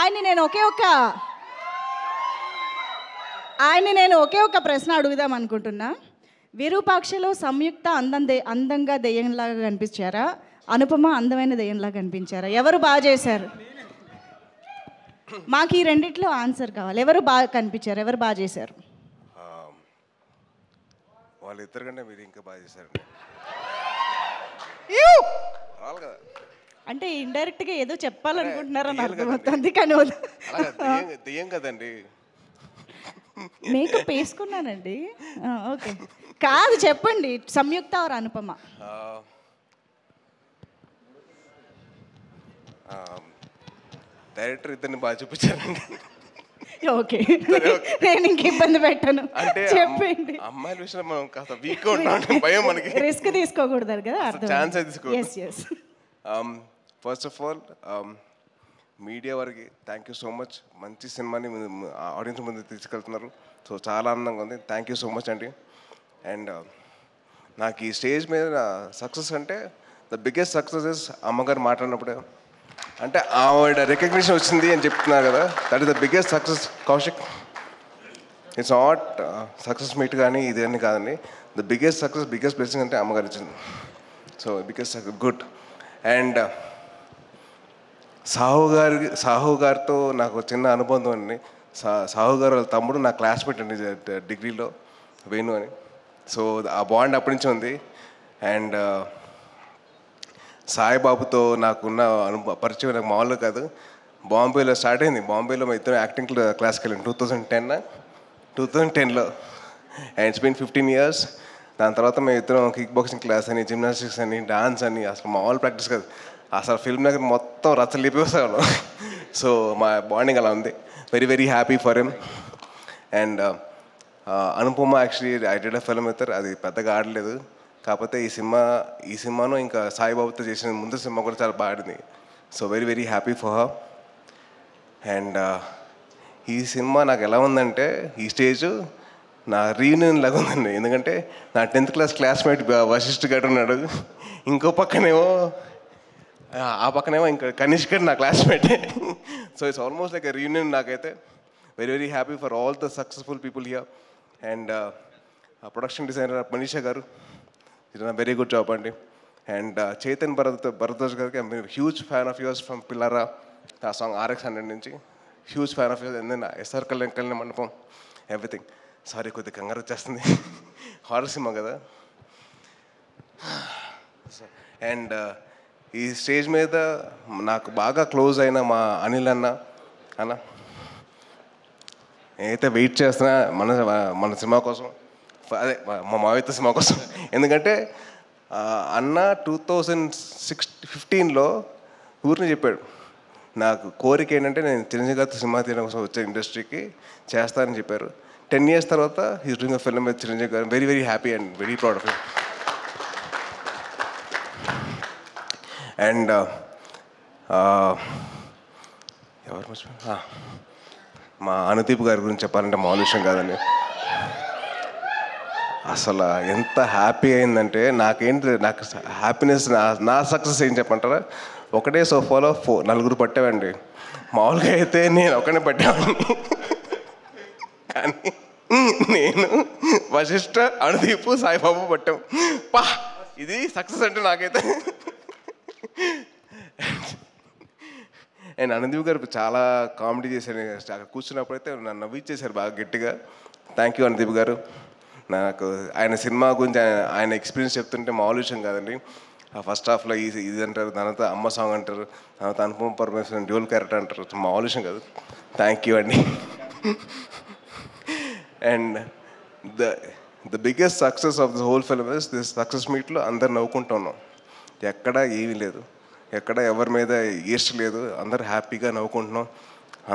ఆయన్ని నేను ఒకే ఒక్క ప్రశ్న అడుగుదాం అనుకుంటున్నా. విరూపాక్షలో సంయుక్త అందంగా దెయ్యంలాగా కనిపించారా, అనుపమ అందమైన దెయ్యంలాగా కనిపించారా? ఎవరు బాగా చేశారు? మాకు ఈ రెండిట్లో ఆన్సర్ కావాలి. ఎవరు బాగా కనిపించారు, ఎవరు బాగా చేశారు? వాళ్ళిద్దరు కంటే మీరు ఇంకా బాగా చేశారు. అంటే ఇండైరెక్ట్గా ఏదో చెప్పాలనుకుంటున్నారని అర్థమవుతుంది, కానీ దెయ్యం కదండి. మేకప్ వేసుకున్నానండి. ఓకే, కాదు చెప్పండి, సంయుక్త ఆర్ అనుపమ? డైరెక్టర్ ఇద్దరిని బాగా చూపించారండి. ఓకే, నేను ఇంక ఇబ్బంది పెట్టను, అంటే చెప్పండి. అమ్మాయిల విషయంలో మనం కాస్త వీక్గా ఉంటాం, భయం మనకి. రిస్క్ తీసుకోకూడదు కదా, అర్థం. ఛాన్స్ తీసుకో. ఫస్ట్ ఆఫ్ ఆల్ మీడియా వారికి థ్యాంక్ యూ సో మచ్. మంచి సినిమాని ఆడియన్స్ ముందు తీసుకెళ్తున్నారు. సో చాలా ఆనందంగా ఉంది. థ్యాంక్ యూ సో మచ్ అండి. అండ్ నాకు ఈ స్టేజ్ మీద సక్సెస్ అంటే ద బిగ్గెస్ట్ సక్సెస్ ఇస్ అమ్మగారు మాట్లాడినప్పుడే, అంటే ఆవిడ రికగ్నిషన్ వచ్చింది అని చెప్తున్నారు కదా, that is the biggest success Kaushik. It's not success meet కానీ ఇది అని కాదండి. The biggest success, biggest blessing అంటే అమ్మగారు ఇచ్చింది. So biggest good. And Sahu గారితో నాకు చిన్న అనుబంధం అండి. సాహు గారు వాళ్ళ తమ్ముడు నా క్లాస్మేట్ అండి డిగ్రీలో, వేణు అని. సో ఆ బాండ్ అప్పటి నుంచి ఉంది. అండ్ సాయిబాబుతో నాకున్న పరిచయం నాకు మామూలుగా కాదు. బాంబేలో స్టార్ట్ అయింది. బాంబేలో మా ఇద్దరు యాక్టింగ్ క్లాస్కి వెళ్ళాను 2010లో. And it's been 15 years. దాని తర్వాత మేము ఇద్దరం కిక్ బాక్సింగ్ క్లాస్ అని, జిమ్నాస్టిక్స్ అని, డాన్స్ అని, అసలు మామూలు ప్రాక్టీస్ కాదు. అసలు ఫిల్మ్ నగర్ మొత్తం రచ్చలిపిస్తాను. సో మా బాండింగ్ అలా ఉంది. Very very happy for him. And Anupama actually I did a film with her. అది పెద్దగా ఆడలేదు, కాకపోతే ఈ సినిమాను ఇంకా సాయిబాబుతో చేసిన ముందు సినిమా కూడా చాలా బాగుంది. So very very happy for her. And ఈ సినిమా నాకు ఎలా ఉందంటే, ఈ స్టేజ్ నా రీయూనియన్ లాగా ఉందండి. ఎందుకంటే నా 10th class క్లాస్మేట్ వశిష్ఠ్ గారు ఉన్నాడు, ఇంకో పక్కనేమో ఇంకా కనిష్క్ గారు నా క్లాస్మేటే. So it's almost like a reunion నాకైతే. Very very happy for all the successful people here. And production designer Manisha గారు, వెరీ గుడ్ జాబ్ అండి. అండ్ చైతన్ భరద్వాజ్ గారికి I'm huge fan of yours from Pillaa Raa, ఆ సాంగ్ RX100 నుంచి huge fan of yours. And then SR Kalyana Mandapam, everything. Sorry కొద్దిగా కంగారు వచ్చేస్తుంది, horror cinema కదా. And ఈ స్టేజ్ మీద నాకు బాగా క్లోజ్ అయిన మా అనిల్ అన్న నేనైతే వెయిట్ చేస్తున్నా మన సినిమా కోసం, అదే మా మావిత సినిమా కోసం. ఎందుకంటే అన్న 2015లో ఊరిని చెప్పాడు, నాకు కోరిక ఏంటంటే నేను చిరంజీవి గారితో సినిమా తీయడం కోసం వచ్చే ఇండస్ట్రీకి చేస్తానని చెప్పారు. 10 years తర్వాత he's doing a film with Chiranjeevi గారు. Very very happy and very proud of him. And ఎవరు మర్చిపోయారు, మా అనుదీప్ గారి గురించి చెప్పాలంటే మామూలు విషయం కాదండి. అసలు ఎంత హ్యాపీ అయిందంటే, నాకు హ్యాపీనెస్, నా సక్సెస్ ఏం చెప్పంటారా, ఒకటే సోఫాలో 4 పట్టామండి. మామూలుగా అయితే నేను ఒకనే పట్టామండి, కానీ నేను వశిష్ఠ, అనుదీప్, సాయిబాబు పట్టాం. ఇది సక్సెస్ అంటే నాకైతే. అండ్ అనుదీప్ గారు చాలా కామెడీ చేశారు. కూర్చున్నప్పుడైతే నన్ను నవ్విచ్చేశారు బాగా గట్టిగా. థ్యాంక్ యూ అనుదీప్ గారు. నాకు ఆయన సినిమా గురించి ఆయన ఎక్స్పీరియన్స్ చెప్తుంటే మామూలు విషయం కాదండి. ఫస్ట్ హాఫ్లో ఇది అంటారు, తర్వాత అమ్మ సాంగ్ అంటారు, తర్వాత అనుపమ పరమేశ్వరన్ డ్యూల్ క్యారెక్టర్ అంటారు. మామూలు విషయం కాదు. థ్యాంక్ యూ అండి. And the biggest success of the whole film is this success మీట్లో అందరు నవ్వుకుంటూ ఉన్నాం. ఎక్కడ ఏమీ లేదు, ఎక్కడ ఎవరి మీద ఈర్ష్య లేదు, అందరు హ్యాపీగా నవ్వుకుంటున్నాం.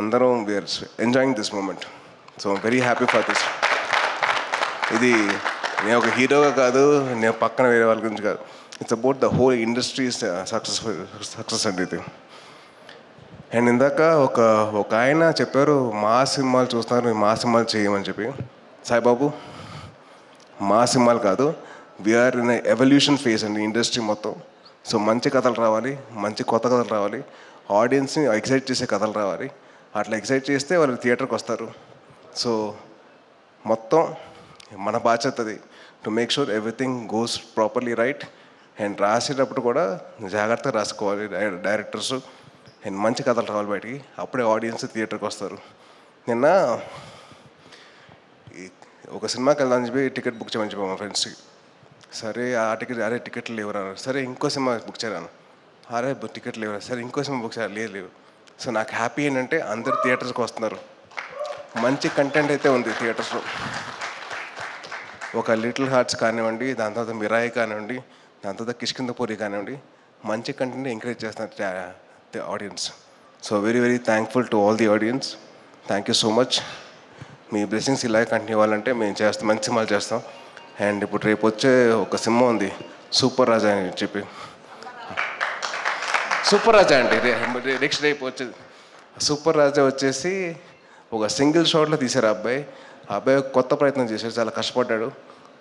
అందరం we are enjoying this moment. So very happy for this. ఇది నేను ఒక హీరోగా కాదు, నేను పక్కన వేరే వాళ్ళ గురించి కాదు, it's about the whole industry success అండి ఇది. అండ్ ఇందాక ఒక ఆయన చెప్పారు, మా సినిమాలు చూస్తున్నారు, మా సినిమాలు చేయమని చెప్పి. సాయిబాబు, మా సినిమాలు కాదు, వీఆర్ ఇన్ ఎవల్యూషన్ ఫేజ్ అండి ఇండస్ట్రీ మొత్తం. సో మంచి కథలు రావాలి, మంచి కొత్త కథలు రావాలి, ఆడియన్స్ని ఎక్సైట్ చేసే కథలు రావాలి. అట్లా ఎక్సైట్ చేస్తే వాళ్ళు థియేటర్కి వస్తారు. సో మొత్తం మన బాధ్యత అది, to make sure everything goes properly right. And రాసేటప్పుడు కూడా జాగ్రత్తగా రాసుకోవాలి డైరెక్టర్స్. అండ్ మంచి కథలు రావాలి బయటికి, అప్పుడే ఆడియన్స్ థియేటర్కి వస్తారు. నిన్న ఒక సినిమాకి వెళ్దామని చెప్పి టికెట్ బుక్ చేయమని చెప్పాము మా ఫ్రెండ్స్కి. సరే ఆ టికెట్, అరే టికెట్లు లేవురా, సరే ఇంకో సినిమా బుక్ చేయరాను, అరే టికెట్లు లేవురా, సరే ఇంకో సినిమా బుక్ చేయాలి, లేవు. సో నాకు హ్యాపీ ఏంటంటే అందరు థియేటర్స్కి వస్తున్నారు, మంచి కంటెంట్ అయితే ఉంది థియేటర్స్లో. ఒక లిటిల్ హార్ట్స్ కానివ్వండి, దాని తర్వాత మిరాయి కానివ్వండి, దాని తర్వాత కిష్కిందపూరి కానివ్వండి, మంచి కంటెంట్ ఎంకరేజ్ చేస్తున్నారు audience. So very very thankful to all the audience. Thank you so much. Me blessings ఇలాగే కంటిన్యూ అవ్వాలంటే మేము చేస్తాం, మంచి సినిమాలు చేస్తాం. అండ్ ఇప్పుడు రేపు వచ్చే ఒక సినిమా ఉంది సూపర్ రాజా అని చెప్పి, సూపర్ రాజా అండి నెక్స్ట్ రేపు వచ్చేది. సూపర్ రాజా వచ్చేసి ఒక సింగిల్ షాట్లో తీశారు ఆ అబ్బాయి. ఆ అబ్బాయి కొత్త ప్రయత్నం చేశాడు, చాలా కష్టపడ్డాడు.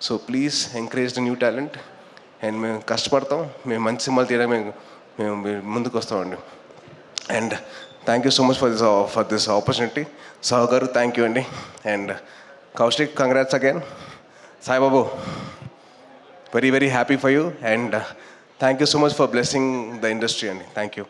So please encourage the new talent. And మేము కష్టపడతాం, మేము మంచి సినిమాలు తీయడానికి మేము ముందుకు వస్తామండి. And thank you so much for this opportunity. Sahu గారు థ్యాంక్ యూ అండి. And Kaushik congrats again. Saibabu very very happy for you. And thank you so much for blessing the industry అండి. Thank you.